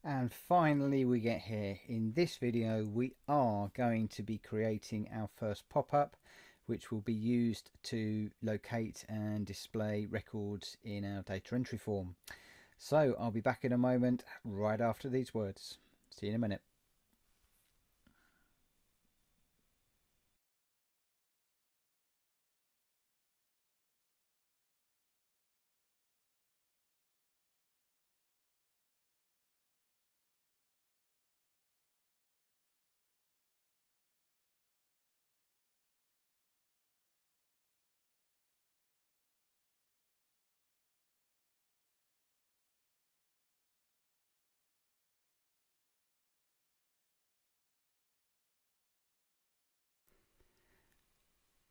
And finally we get here. In this video we are going to be creating our first pop-up, which will be used to locate and display records in our data entry form. So I'll be back in a moment, right after these words. See you in a minute.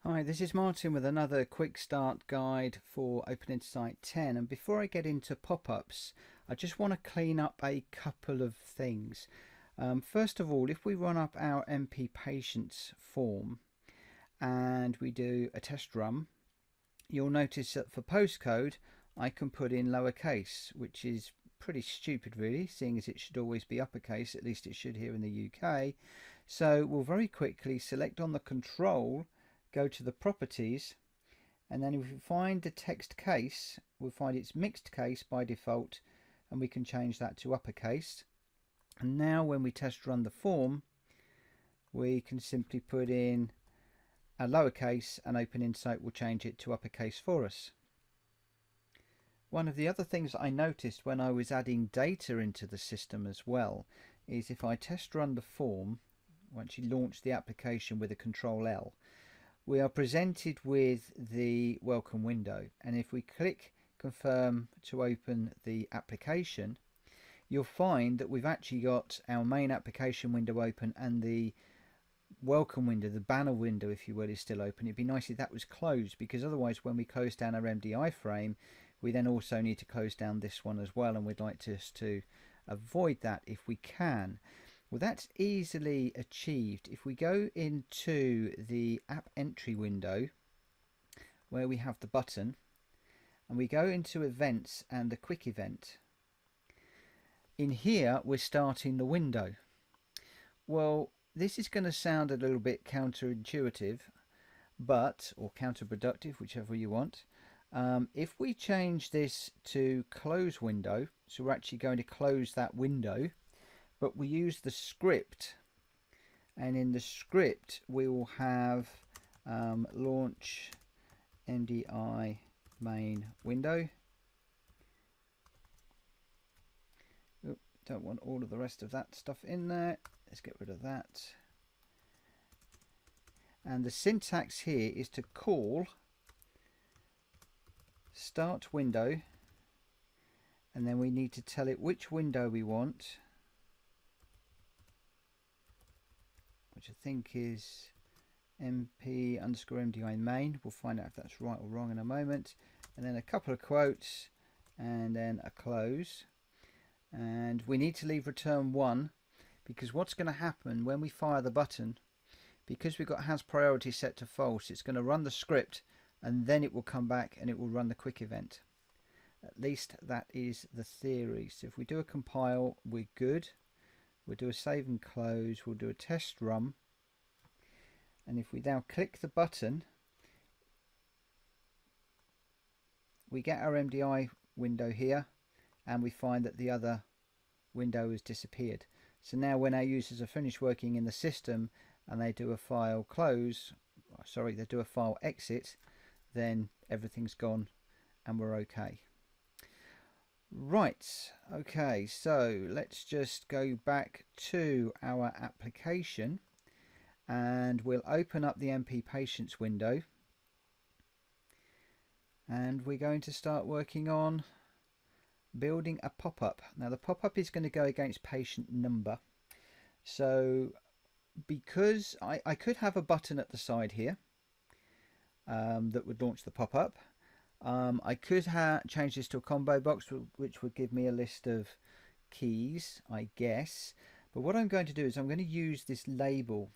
Hi, this is Martin with another quick start guide for OpenInsight 10, and before I get into pop-ups I just want to clean up a couple of things. First of all, if we run up our MP Patients form and we do a test run, you'll notice that for postcode I can put in lowercase, which is pretty stupid really, seeing as it should always be uppercase, at least it should here in the UK. So we'll very quickly select on the control, go to the properties, and then if we find the text case, we'll find it's mixed case by default, and we can change that to uppercase. And now when we test run the form, we can simply put in a lowercase and OpenInsight will change it to uppercase for us. One of the other things I noticed when I was adding data into the system as well is if I test run the form, once you launch the application with a Control L, we are presented with the welcome window, and if we click confirm to open the application, you'll find that we've actually got our main application window open and the welcome window, the banner window if you will, is still open. It'd be nice if that was closed, because otherwise when we close down our MDI frame we then also need to close down this one as well, and we'd like to avoid that if we can. Well, that's easily achieved if we go into the app entry window where we have the button, and we go into events and the quick event. In here we're starting the window. Well, this is going to sound a little bit counterintuitive, or counterproductive, whichever you want. If we change this to close window, so we're actually going to close that window, but we use the script, and in the script we will have launch MDI main window. Oop, don't want all of the rest of that stuff in there. Let's get rid of that. And the syntax here is to call start window, and then we need to tell it which window we want, which I think is MP underscore MDI main. We'll find out if that's right or wrong in a moment. And then a couple of quotes, and then a close. And we need to leave return 1, because what's going to happen when we fire the button, because we've got has priority set to false, it's going to run the script and then it will come back and it will run the quick event. At least that is the theory. So if we do a compile, we're good. We'll do a save and close, we'll do a test run, and if we now click the button, we get our MDI window here, and we find that the other window has disappeared. So now when our users are finished working in the system and they do a file close, sorry, they do a file exit, then everything's gone and we're okay. Right, okay, so let's just go back to our application and we'll open up the MP Patients window, and we're going to start working on building a pop-up. Now the pop-up is going to go against patient number, so because I could have a button at the side here that would launch the pop-up. I could change this to a combo box, which would give me a list of keys, I guess. But what I'm going to do is I'm going to use this label,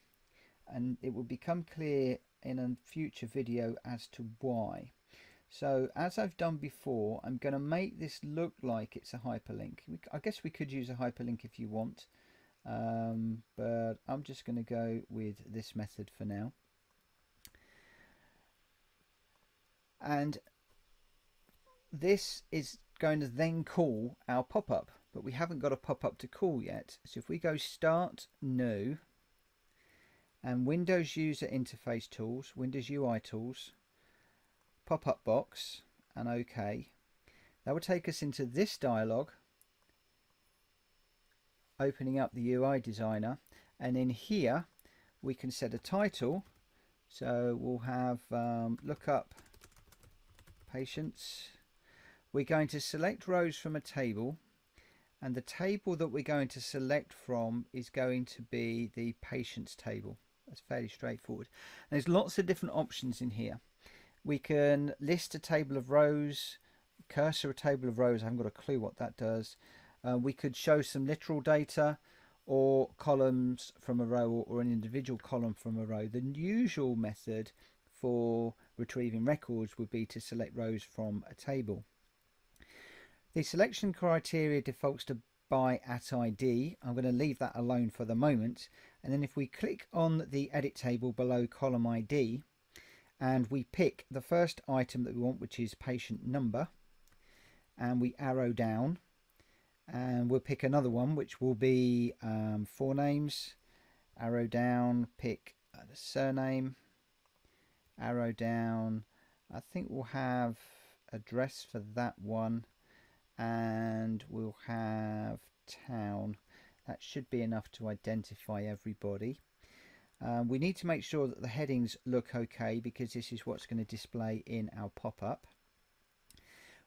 and it will become clear in a future video as to why. So as I've done before, I'm going to make this look like it's a hyperlink. I guess we could use a hyperlink if you want, but I'm just going to go with this method for now. And this is going to then call our pop-up, but we haven't got a pop-up to call yet. So if we go Start, New, and Windows User Interface Tools, Windows UI Tools, PopUp Box, and OK, that will take us into this dialog, opening up the UI Designer, and in here we can set a title. So we'll have lookup patients. We're going to select rows from a table, and the table that we're going to select from is going to be the patients table. That's fairly straightforward. And there's lots of different options in here. We can list a table of rows, cursor a table of rows. I haven't got a clue what that does. We could show some literal data or columns from a row, or an individual column from a row. The usual method for retrieving records would be to select rows from a table. The selection criteria defaults to by @ID. I'm going to leave that alone for the moment. And then if we click on the edit table below column ID, and we pick the first item that we want, which is patient number, and we arrow down, and we'll pick another one, which will be forenames, arrow down, pick the surname, arrow down. I think we'll have address for that one, and we'll have town. That should be enough to identify everybody. We need to make sure that the headings look okay, because this is what's going to display in our pop-up.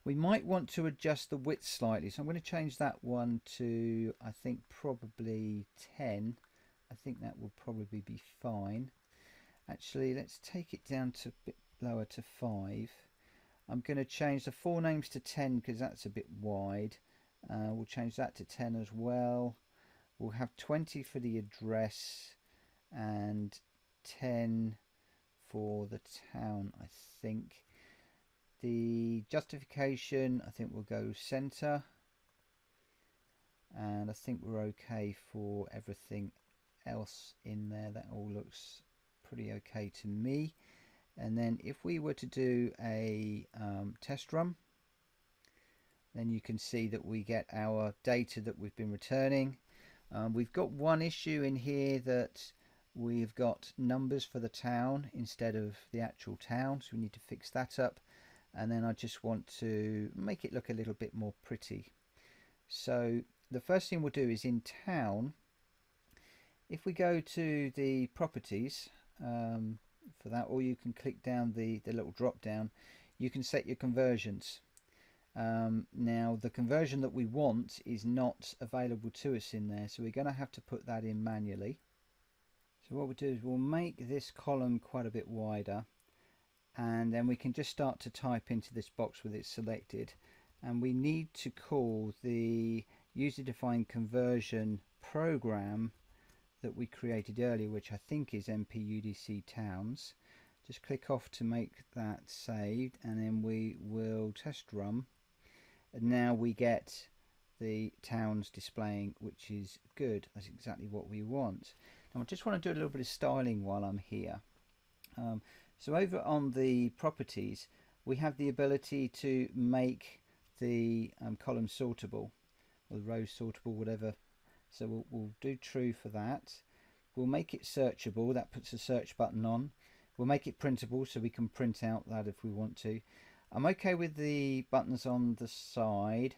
We might want to adjust the width slightly, so I'm going to change that one to, I think, probably 10. I think that will probably be fine. Actually, let's take it down to a bit lower, to 5. I'm going to change the forenames to 10 because that's a bit wide. We'll change that to 10 as well. We'll have 20 for the address and 10 for the town, I think. The justification, I think we'll go center, and I think we're okay for everything else in there. That all looks pretty okay to me. And then if we were to do a test run, then you can see that we get our data that we've been returning. We've got one issue in here, that we've got numbers for the town instead of the actual town, so we need to fix that up. And then I just want to make it look a little bit more pretty. So the first thing we'll do is in town, if we go to the properties for that, or you can click down the little drop down, you can set your conversions. Now the conversion that we want is not available to us in there, so we're going to have to put that in manually. So what we'll do is we'll make this column quite a bit wider, and then we can just start to type into this box with it selected, and we need to call the user-defined conversion program that we created earlier, which I think is npudc towns. Just click off to make that saved, and then we will test run, and now we get the towns displaying, which is good. That's exactly what we want. Now I just want to do a little bit of styling while I'm here. So over on the properties, we have the ability to make the column sortable, or the row sortable, whatever. So we'll do true for that. We'll make it searchable. That puts a search button on. We'll make it printable, so we can print out that if we want to. I'm okay with the buttons on the side,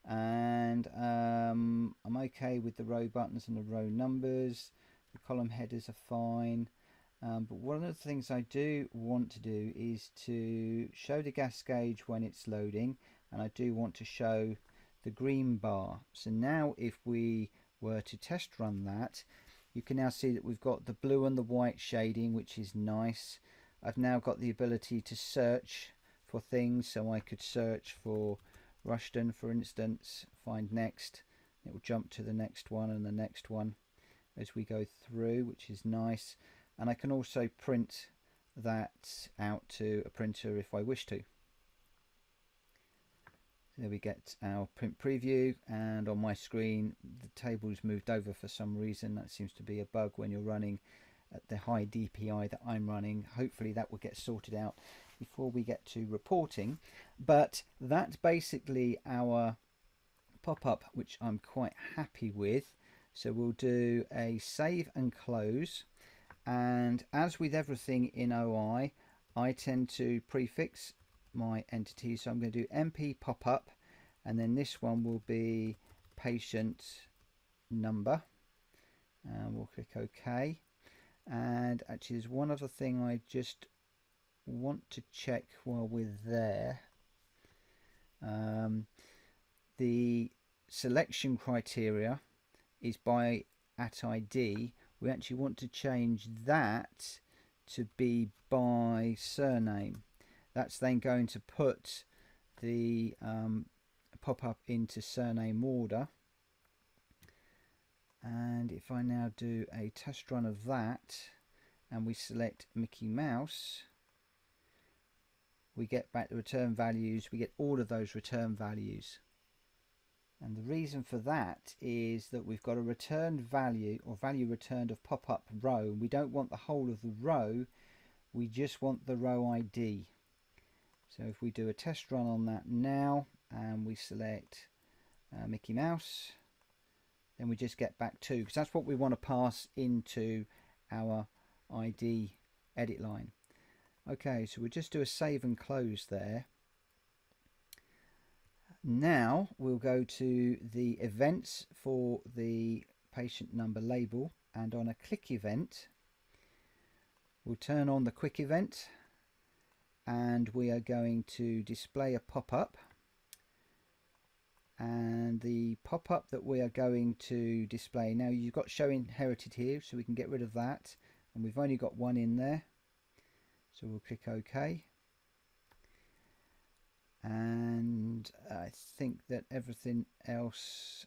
and I'm okay with the row buttons and the row numbers. The column headers are fine. But one of the things I do want to do is to show the gas gauge when it's loading, and I do want to show the green bar. So now if we were to test run that, you can now see that we've got the blue and the white shading, which is nice. I've now got the ability to search for things, so I could search for Rushden, for instance, find next. It will jump to the next one and the next one as we go through, which is nice. And I can also print that out to a printer if I wish to. There we get our print preview, and on my screen the table's moved over for some reason. That seems to be a bug when you're running at the high DPI that I'm running. Hopefully that will get sorted out before we get to reporting. But that's basically our pop-up, which I'm quite happy with. So we'll do a save and close, and as with everything in OI, I tend to prefix my entity, so I'm going to do MP PopUp, and then this one will be patient number, and we'll click OK. And actually there's one other thing I just want to check while we're there. The selection criteria is by @ID. We actually want to change that to be by surname. That's then going to put the pop-up into surname order. And if I now do a test run of that and we select Mickey Mouse, we get back the return values. We get all of those return values. And the reason for that is that we've got a returned value, or value returned, of pop-up row. We don't want the whole of the row, we just want the row ID. So if we do a test run on that now and we select Mickey Mouse, then we just get back 2, because that's what we want to pass into our ID edit line. Okay, so we'll just do a save and close there. Now we'll go to the events for the patient number label, and on a click event we'll turn on the quick event, and we are going to display a pop-up, and the pop-up that we are going to display, now you've got show inherited here, so we can get rid of that, and we've only got one in there, so we'll click OK. And I think that everything else,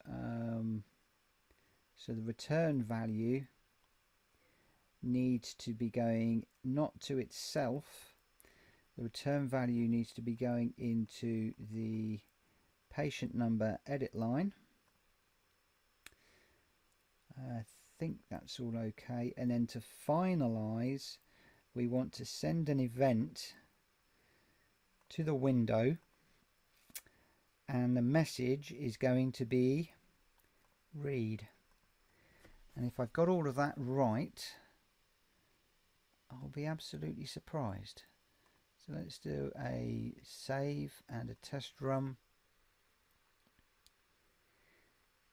so the return value needs to be going not to itself, the return value needs to be going into the patient number edit line. I think that's all okay, and then to finalize we want to send an event to the window, and the message is going to be read. And if I've got all of that right, I'll be absolutely surprised. So let's do a save and a test run.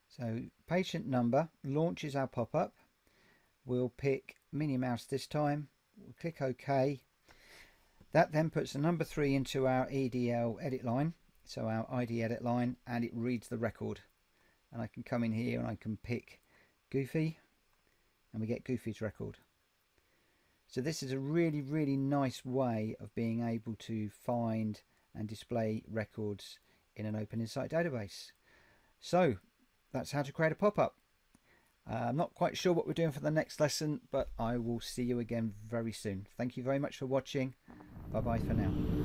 So patient number launches our pop-up. We'll pick Minnie Mouse this time. We'll click OK. That then puts the number 3 into our EDL edit line, so our ID edit line, and it reads the record. And I can come in here and I can pick Goofy, and we get Goofy's record. So this is a really, really nice way of being able to find and display records in an OpenInsight database. So that's how to create a pop-up. I'm not quite sure what we're doing for the next lesson, but I will see you again very soon. Thank you very much for watching. Bye bye for now.